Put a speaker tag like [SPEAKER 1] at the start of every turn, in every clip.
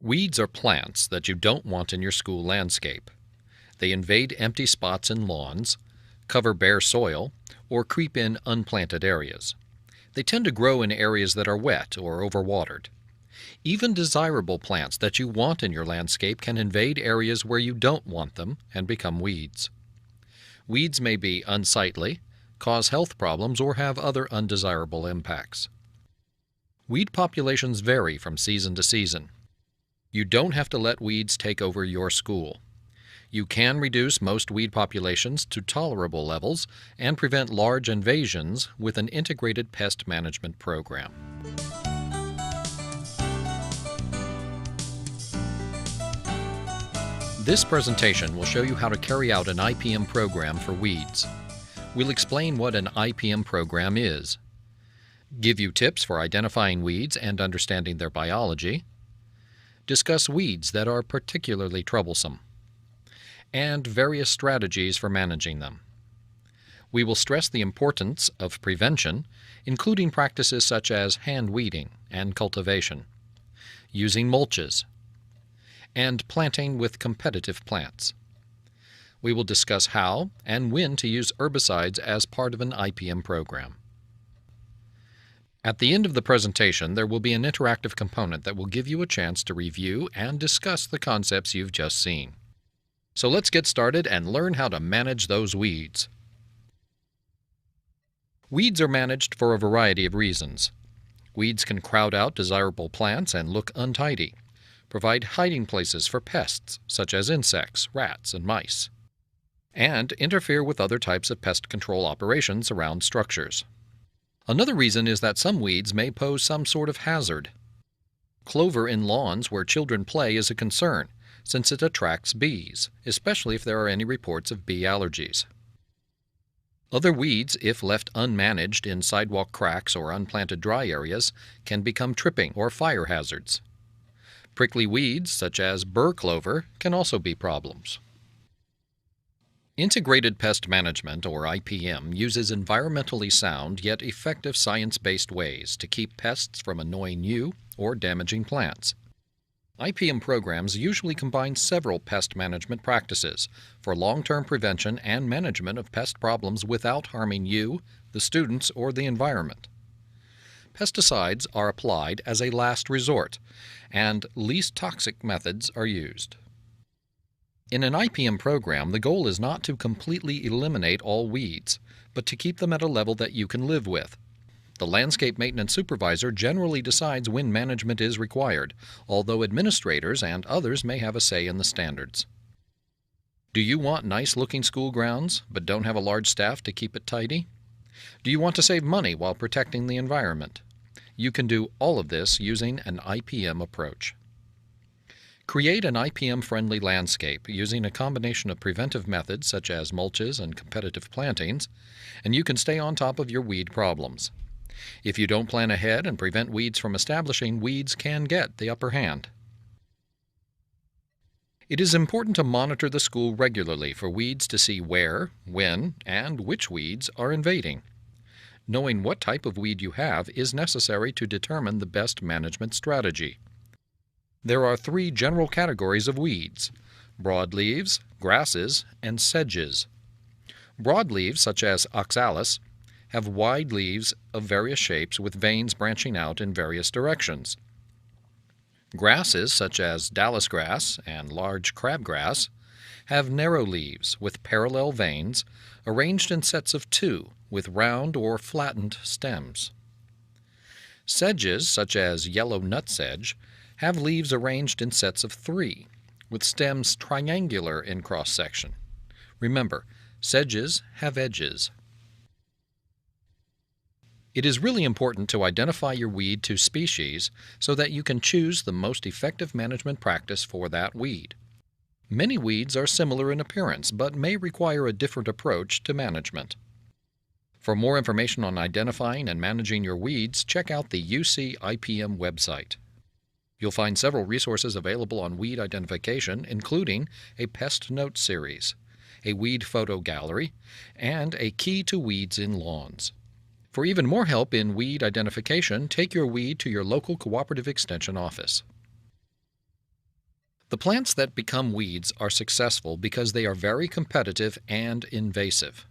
[SPEAKER 1] Weeds are plants that you don't want in your school landscape. They invade empty spots in lawns, cover bare soil, or creep in unplanted areas. They tend to grow in areas that are wet or overwatered. Even desirable plants that you want in your landscape can invade areas where you don't want them and become weeds. Weeds may be unsightly, cause health problems, or have other undesirable impacts. Weed populations vary from season to season. You don't have to let weeds take over your school. You can reduce most weed populations to tolerable levels and prevent large invasions with an integrated pest management program. This presentation will show you how to carry out an IPM program for weeds. We'll explain what an IPM program is, give you tips for identifying weeds and understanding their biology, discuss weeds that are particularly troublesome, and various strategies for managing them. We will stress the importance of prevention, including practices such as hand weeding and cultivation, using mulches, and planting with competitive plants. We will discuss how and when to use herbicides as part of an IPM program. At the end of the presentation, there will be an interactive component that will give you a chance to review and discuss the concepts you've just seen. So let's get started and learn how to manage those weeds. Weeds are managed for a variety of reasons. Weeds can crowd out desirable plants and look untidy, provide hiding places for pests such as insects, rats, and mice, and interfere with other types of pest control operations around structures. Another reason is that some weeds may pose some sort of hazard. Clover in lawns where children play is a concern, since it attracts bees, especially if there are any reports of bee allergies. Other weeds, if left unmanaged in sidewalk cracks or unplanted dry areas, can become tripping or fire hazards. Prickly weeds, such as burr clover, can also be problems. Integrated Pest Management, or IPM, uses environmentally sound yet effective science-based ways to keep pests from annoying you or damaging plants. IPM programs usually combine several pest management practices for long-term prevention and management of pest problems without harming you, the students, or the environment. Pesticides are applied as a last resort, and least toxic methods are used. In an IPM program, the goal is not to completely eliminate all weeds, but to keep them at a level that you can live with. The landscape maintenance supervisor generally decides when management is required, although administrators and others may have a say in the standards. Do you want nice-looking school grounds, but don't have a large staff to keep it tidy? Do you want to save money while protecting the environment? You can do all of this using an IPM approach. Create an IPM-friendly landscape using a combination of preventive methods such as mulches and competitive plantings, and you can stay on top of your weed problems. If you don't plan ahead and prevent weeds from establishing, weeds can get the upper hand. It is important to monitor the school regularly for weeds to see where, when, and which weeds are invading. Knowing what type of weed you have is necessary to determine the best management strategy. There are three general categories of weeds: broadleaves, grasses, and sedges. Broadleaves, such as oxalis, have wide leaves of various shapes with veins branching out in various directions. Grasses, such as Dallas grass and large crabgrass, have narrow leaves with parallel veins arranged in sets of two with round or flattened stems. Sedges, such as yellow nutsedge, have leaves arranged in sets of three, with stems triangular in cross-section. Remember, sedges have edges. It is really important to identify your weed to species so that you can choose the most effective management practice for that weed. Many weeds are similar in appearance but may require a different approach to management. For more information on identifying and managing your weeds, check out the UC IPM website. You'll find several resources available on weed identification, including a pest note series, a weed photo gallery, and a key to weeds in lawns. For even more help in weed identification, take your weed to your local cooperative extension office. The plants that become weeds are successful because they are very competitive and invasive.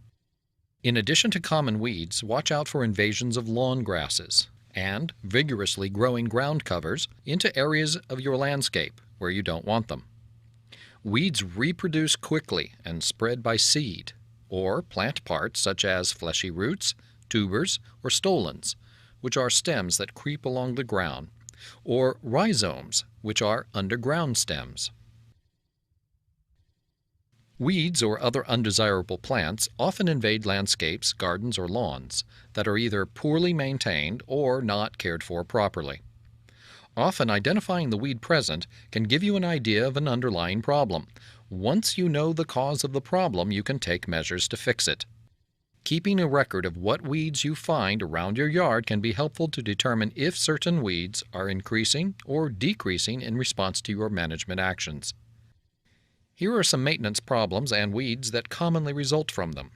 [SPEAKER 1] In addition to common weeds, watch out for invasions of lawn grasses and vigorously growing ground covers into areas of your landscape where you don't want them. Weeds reproduce quickly and spread by seed, or plant parts such as fleshy roots, tubers, or stolons, which are stems that creep along the ground, or rhizomes, which are underground stems. Weeds or other undesirable plants often invade landscapes, gardens, or lawns that are either poorly maintained or not cared for properly. Often identifying the weed present can give you an idea of an underlying problem. Once you know the cause of the problem, you can take measures to fix it. Keeping a record of what weeds you find around your yard can be helpful to determine if certain weeds are increasing or decreasing in response to your management actions. Here are some maintenance problems and weeds that commonly result from them.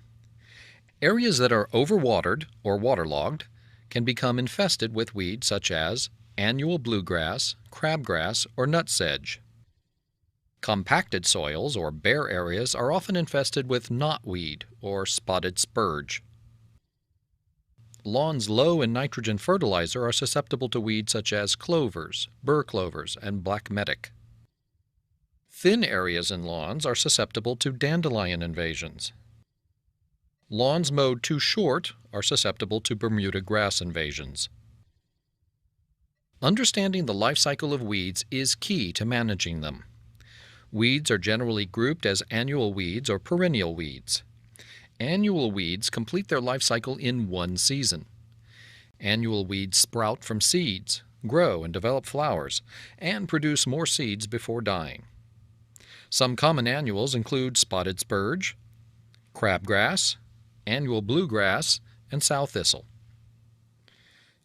[SPEAKER 1] Areas that are overwatered or waterlogged can become infested with weeds such as annual bluegrass, crabgrass, or nutsedge. Compacted soils or bare areas are often infested with knotweed or spotted spurge. Lawns low in nitrogen fertilizer are susceptible to weeds such as clovers, burr clovers, and black medic. Thin areas in lawns are susceptible to dandelion invasions. Lawns mowed too short are susceptible to Bermuda grass invasions. Understanding the life cycle of weeds is key to managing them. Weeds are generally grouped as annual weeds or perennial weeds. Annual weeds complete their life cycle in one season. Annual weeds sprout from seeds, grow and develop flowers, and produce more seeds before dying. Some common annuals include spotted spurge, crabgrass, annual bluegrass, and sow thistle.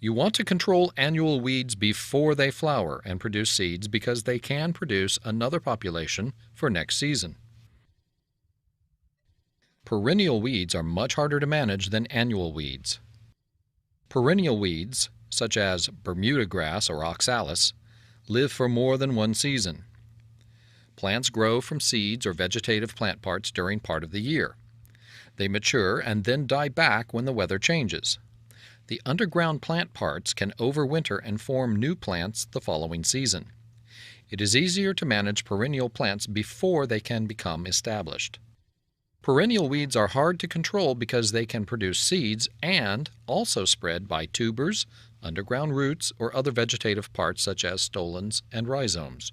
[SPEAKER 1] You want to control annual weeds before they flower and produce seeds because they can produce another population for next season. Perennial weeds are much harder to manage than annual weeds. Perennial weeds, such as Bermuda grass or oxalis, live for more than one season. Plants grow from seeds or vegetative plant parts during part of the year. They mature and then die back when the weather changes. The underground plant parts can overwinter and form new plants the following season. It is easier to manage perennial plants before they can become established. Perennial weeds are hard to control because they can produce seeds and also spread by tubers, underground roots, or other vegetative parts such as stolons and rhizomes.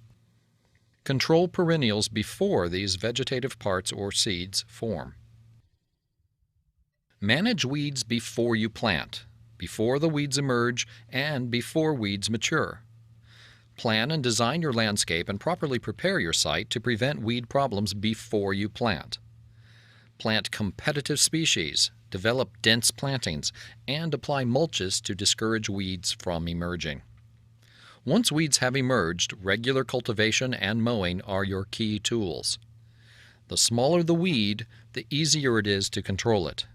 [SPEAKER 1] Control perennials before these vegetative parts or seeds form. Manage weeds before you plant, before the weeds emerge, and before weeds mature. Plan and design your landscape and properly prepare your site to prevent weed problems before you plant. Plant competitive species, develop dense plantings, and apply mulches to discourage weeds from emerging. Once weeds have emerged, regular cultivation and mowing are your key tools. The smaller the weed, the easier it is to control it.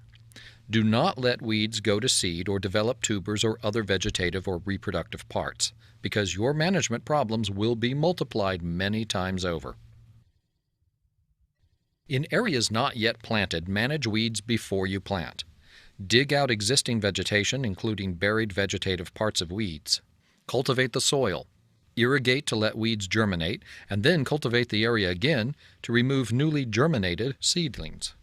[SPEAKER 1] Do not let weeds go to seed or develop tubers or other vegetative or reproductive parts, because your management problems will be multiplied many times over. In areas not yet planted, manage weeds before you plant. Dig out existing vegetation, including buried vegetative parts of weeds. Cultivate the soil. Irrigate to let weeds germinate, and then cultivate the area again to remove newly germinated seedlings.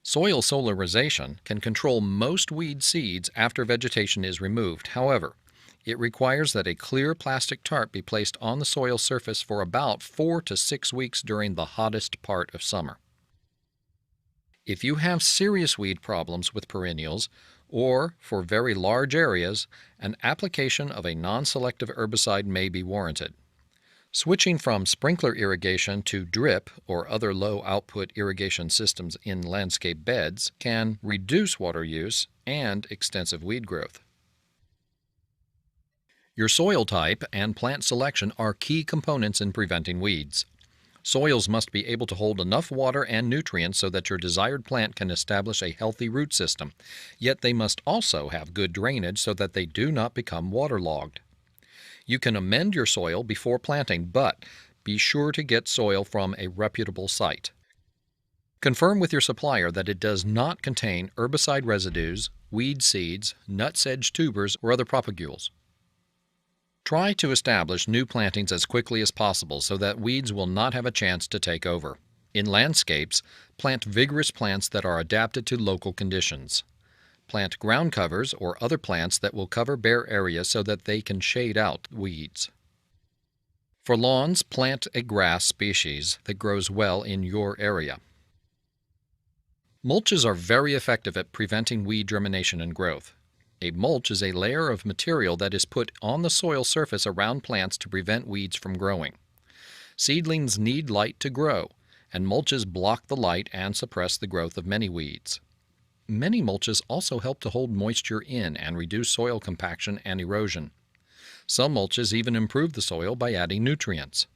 [SPEAKER 1] Soil solarization can control most weed seeds after vegetation is removed. However, it requires that a clear plastic tarp be placed on the soil surface for about 4 to 6 weeks during the hottest part of summer. If you have serious weed problems with perennials, or for very large areas, an application of a non-selective herbicide may be warranted. Switching from sprinkler irrigation to drip or other low-output irrigation systems in landscape beds can reduce water use and extensive weed growth. Your soil type and plant selection are key components in preventing weeds. Soils must be able to hold enough water and nutrients so that your desired plant can establish a healthy root system, yet they must also have good drainage so that they do not become waterlogged. You can amend your soil before planting, but be sure to get soil from a reputable site. Confirm with your supplier that it does not contain herbicide residues, weed seeds, nutsedge tubers, or other propagules. Try to establish new plantings as quickly as possible so that weeds will not have a chance to take over. In landscapes, plant vigorous plants that are adapted to local conditions. Plant ground covers or other plants that will cover bare areas so that they can shade out weeds. For lawns, plant a grass species that grows well in your area. Mulches are very effective at preventing weed germination and growth. A mulch is a layer of material that is put on the soil surface around plants to prevent weeds from growing. Seedlings need light to grow, and mulches block the light and suppress the growth of many weeds. Many mulches also help to hold moisture in and reduce soil compaction and erosion. Some mulches even improve the soil by adding nutrients.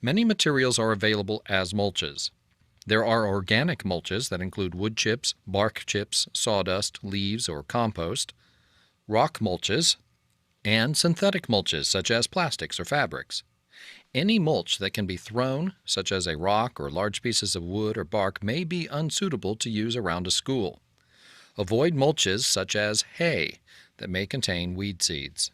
[SPEAKER 1] Many materials are available as mulches. There are organic mulches that include wood chips, bark chips, sawdust, leaves, or compost, rock mulches, and synthetic mulches such as plastics or fabrics. Any mulch that can be thrown, such as a rock or large pieces of wood or bark, may be unsuitable to use around a school. Avoid mulches such as hay that may contain weed seeds.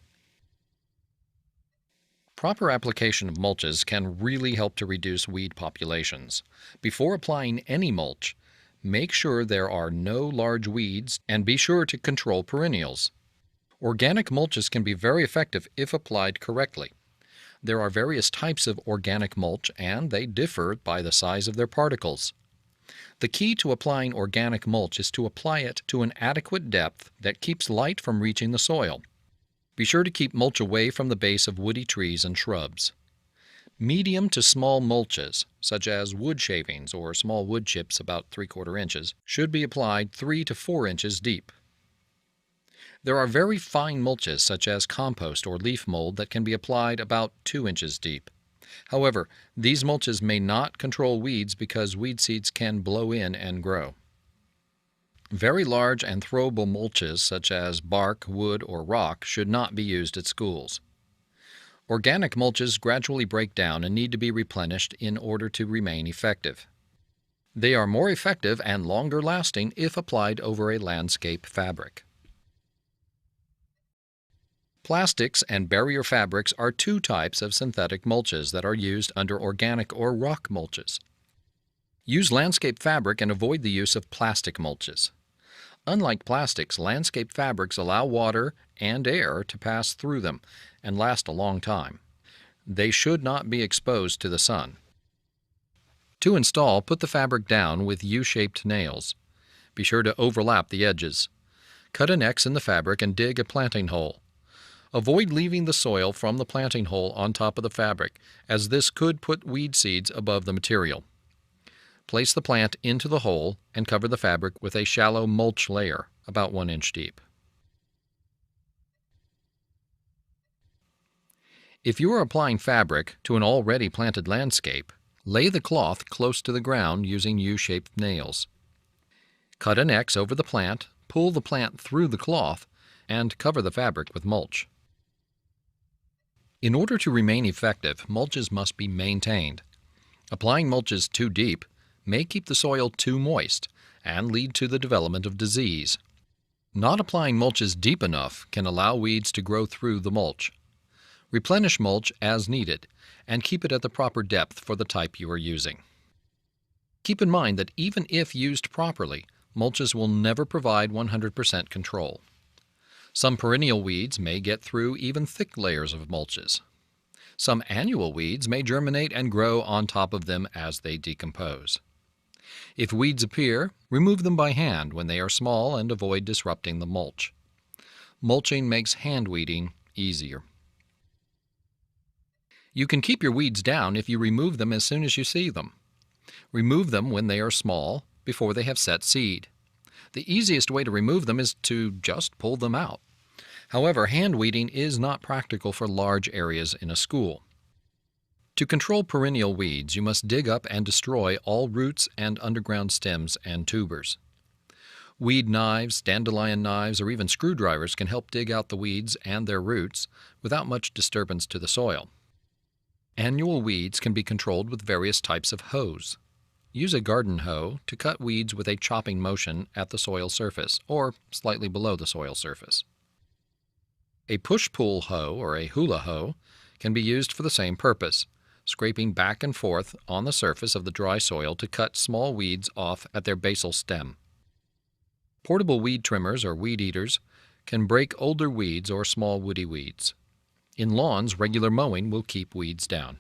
[SPEAKER 1] Proper application of mulches can really help to reduce weed populations. Before applying any mulch, make sure there are no large weeds and be sure to control perennials. Organic mulches can be very effective if applied correctly. There are various types of organic mulch and they differ by the size of their particles. The key to applying organic mulch is to apply it to an adequate depth that keeps light from reaching the soil. Be sure to keep mulch away from the base of woody trees and shrubs. Medium to small mulches, such as wood shavings or small wood chips about 3/4 inches, should be applied 3 to 4 inches deep. There are very fine mulches such as compost or leaf mold that can be applied about 2 inches deep. However, these mulches may not control weeds because weed seeds can blow in and grow. Very large and throwable mulches such as bark, wood, or rock should not be used at schools. Organic mulches gradually break down and need to be replenished in order to remain effective. They are more effective and longer lasting if applied over a landscape fabric. Plastics and barrier fabrics are two types of synthetic mulches that are used under organic or rock mulches. Use landscape fabric and avoid the use of plastic mulches. Unlike plastics, landscape fabrics allow water and air to pass through them and last a long time. They should not be exposed to the sun. To install, put the fabric down with U-shaped nails. Be sure to overlap the edges. Cut an X in the fabric and dig a planting hole. Avoid leaving the soil from the planting hole on top of the fabric, as this could put weed seeds above the material. Place the plant into the hole and cover the fabric with a shallow mulch layer, about 1 inch deep. If you are applying fabric to an already planted landscape, lay the cloth close to the ground using U-shaped nails. Cut an X over the plant, pull the plant through the cloth, and cover the fabric with mulch. In order to remain effective, mulches must be maintained. Applying mulches too deep may keep the soil too moist and lead to the development of disease. Not applying mulches deep enough can allow weeds to grow through the mulch. Replenish mulch as needed and keep it at the proper depth for the type you are using. Keep in mind that even if used properly, mulches will never provide 100% control. Some perennial weeds may get through even thick layers of mulches. Some annual weeds may germinate and grow on top of them as they decompose. If weeds appear, remove them by hand when they are small and avoid disrupting the mulch. Mulching makes hand weeding easier. You can keep your weeds down if you remove them as soon as you see them. Remove them when they are small, before they have set seed. The easiest way to remove them is to just pull them out. However, hand weeding is not practical for large areas in a school. To control perennial weeds, you must dig up and destroy all roots and underground stems and tubers. Weed knives, dandelion knives, or even screwdrivers can help dig out the weeds and their roots without much disturbance to the soil. Annual weeds can be controlled with various types of hoes. Use a garden hoe to cut weeds with a chopping motion at the soil surface or slightly below the soil surface. A push-pull hoe or a hula hoe can be used for the same purpose, scraping back and forth on the surface of the dry soil to cut small weeds off at their basal stem. Portable weed trimmers or weed eaters can break older weeds or small woody weeds. In lawns, regular mowing will keep weeds down.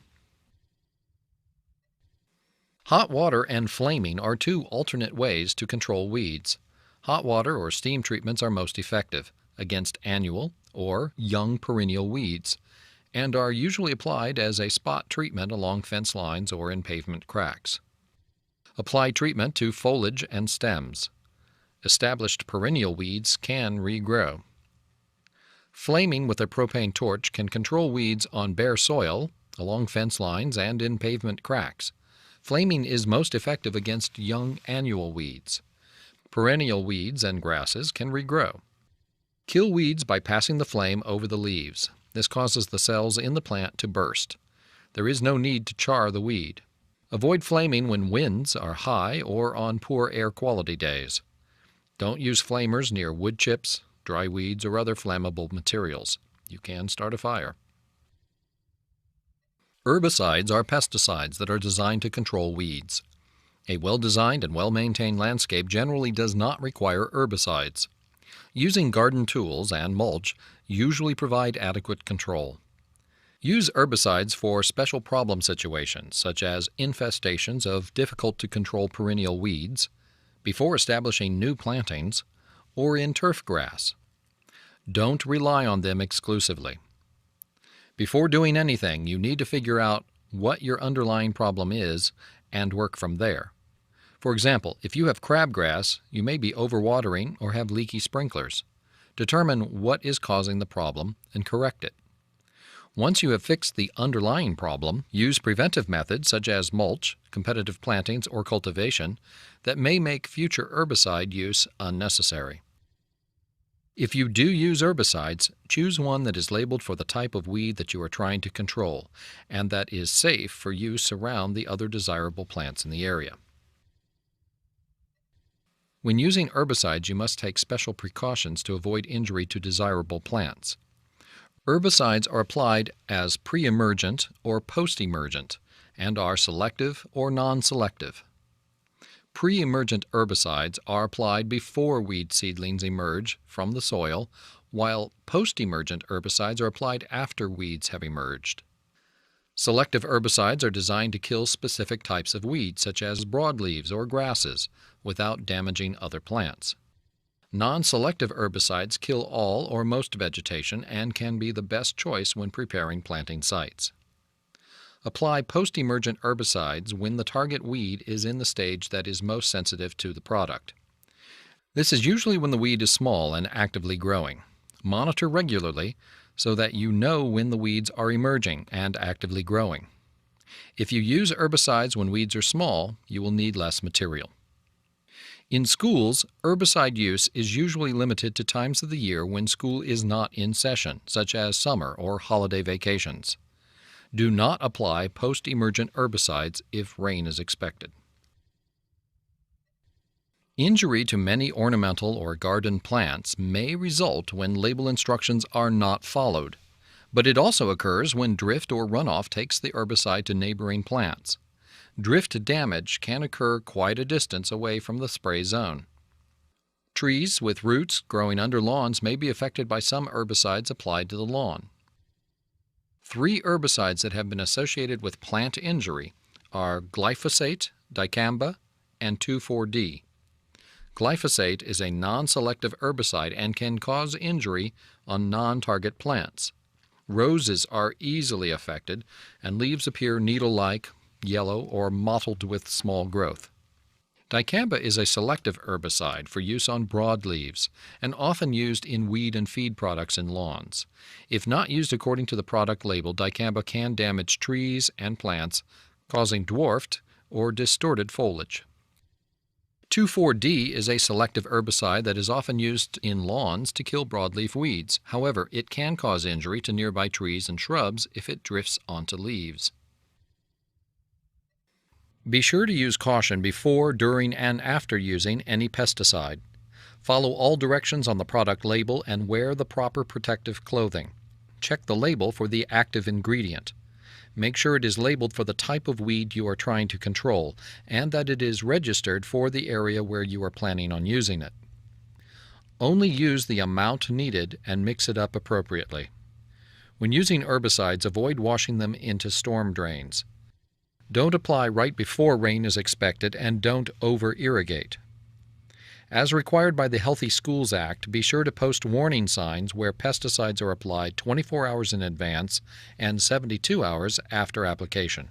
[SPEAKER 1] Hot water and flaming are two alternate ways to control weeds. Hot water or steam treatments are most effective against annual or young perennial weeds and are usually applied as a spot treatment along fence lines or in pavement cracks. Apply treatment to foliage and stems. Established perennial weeds can regrow. Flaming with a propane torch can control weeds on bare soil, along fence lines, and in pavement cracks. Flaming is most effective against young annual weeds. Perennial weeds and grasses can regrow. Kill weeds by passing the flame over the leaves. This causes the cells in the plant to burst. There is no need to char the weed. Avoid flaming when winds are high or on poor air quality days. Don't use flamers near wood chips, dry weeds, or other flammable materials. You can start a fire. Herbicides are pesticides that are designed to control weeds. A well-designed and well-maintained landscape generally does not require herbicides. Using garden tools and mulch usually provide adequate control. Use herbicides for special problem situations, such as infestations of difficult-to-control perennial weeds, before establishing new plantings, or in turf grass. Don't rely on them exclusively. Before doing anything, you need to figure out what your underlying problem is and work from there. For example, if you have crabgrass, you may be overwatering or have leaky sprinklers. Determine what is causing the problem and correct it. Once you have fixed the underlying problem, use preventive methods such as mulch, competitive plantings, or cultivation that may make future herbicide use unnecessary. If you do use herbicides, choose one that is labeled for the type of weed that you are trying to control and that is safe for use around the other desirable plants in the area. When using herbicides, you must take special precautions to avoid injury to desirable plants. Herbicides are applied as pre-emergent or post-emergent and are selective or non-selective. Pre-emergent herbicides are applied before weed seedlings emerge from the soil, while post-emergent herbicides are applied after weeds have emerged. Selective herbicides are designed to kill specific types of weeds, such as broadleaves or grasses, without damaging other plants. Non-selective herbicides kill all or most vegetation and can be the best choice when preparing planting sites. Apply post-emergent herbicides when the target weed is in the stage that is most sensitive to the product. This is usually when the weed is small and actively growing. Monitor regularly so that you know when the weeds are emerging and actively growing. If you use herbicides when weeds are small, you will need less material. In schools, herbicide use is usually limited to times of the year when school is not in session, such as summer or holiday vacations. Do not apply post-emergent herbicides if rain is expected. Injury to many ornamental or garden plants may result when label instructions are not followed, but it also occurs when drift or runoff takes the herbicide to neighboring plants. Drift damage can occur quite a distance away from the spray zone. Trees with roots growing under lawns may be affected by some herbicides applied to the lawn. 3 herbicides that have been associated with plant injury are glyphosate, dicamba, and 2,4-D. Glyphosate is a non-selective herbicide and can cause injury on non-target plants. Roses are easily affected and leaves appear needle-like, yellow, or mottled with small growth. Dicamba is a selective herbicide for use on broadleaves and often used in weed and feed products in lawns. If not used according to the product label, dicamba can damage trees and plants, causing dwarfed or distorted foliage. 2,4-D is a selective herbicide that is often used in lawns to kill broadleaf weeds. However, it can cause injury to nearby trees and shrubs if it drifts onto leaves. Be sure to use caution before, during, and after using any pesticide. Follow all directions on the product label and wear the proper protective clothing. Check the label for the active ingredient. Make sure it is labeled for the type of weed you are trying to control and that it is registered for the area where you are planning on using it. Only use the amount needed and mix it up appropriately. When using herbicides, avoid washing them into storm drains. Don't apply right before rain is expected and don't over-irrigate. As required by the Healthy Schools Act, be sure to post warning signs where pesticides are applied 24 hours in advance and 72 hours after application.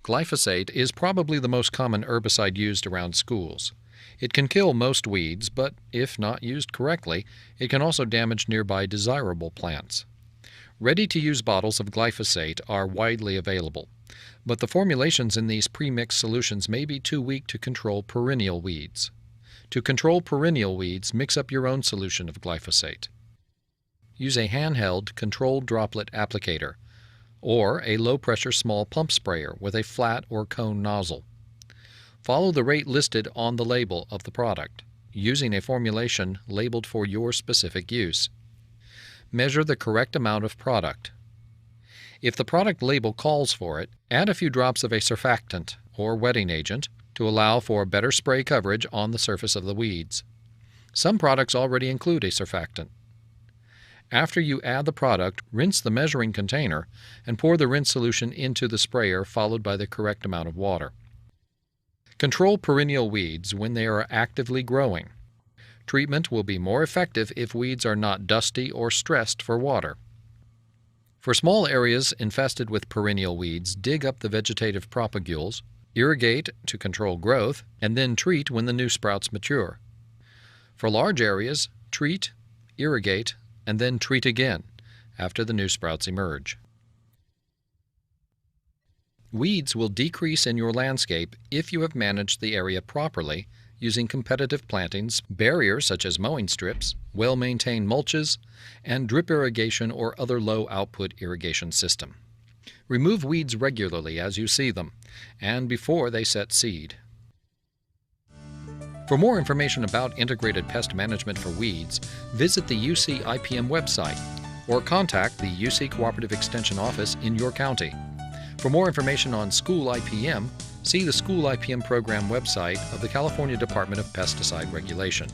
[SPEAKER 1] Glyphosate is probably the most common herbicide used around schools. It can kill most weeds, but if not used correctly, it can also damage nearby desirable plants. Ready-to-use bottles of glyphosate are widely available, but the formulations in these pre-mixed solutions may be too weak to control perennial weeds. To control perennial weeds, mix up your own solution of glyphosate. Use a handheld controlled droplet applicator or a low-pressure small pump sprayer with a flat or cone nozzle. Follow the rate listed on the label of the product, using a formulation labeled for your specific use. Measure the correct amount of product. If the product label calls for it, add a few drops of a surfactant or wetting agent to allow for better spray coverage on the surface of the weeds. Some products already include a surfactant. After you add the product, rinse the measuring container and pour the rinse solution into the sprayer followed by the correct amount of water. Control perennial weeds when they are actively growing. Treatment will be more effective if weeds are not dusty or stressed for water. For small areas infested with perennial weeds, dig up the vegetative propagules, irrigate to control growth, and then treat when the new sprouts mature. For large areas, treat, irrigate, and then treat again after the new sprouts emerge. Weeds will decrease in your landscape if you have managed the area properly using competitive plantings, barriers such as mowing strips, well-maintained mulches, and drip irrigation or other low-output irrigation system. Remove weeds regularly as you see them and before they set seed. For more information about integrated pest management for weeds, visit the UC IPM website or contact the UC Cooperative Extension Office in your county. For more information on School IPM, see the School IPM program website of the California Department of Pesticide Regulation.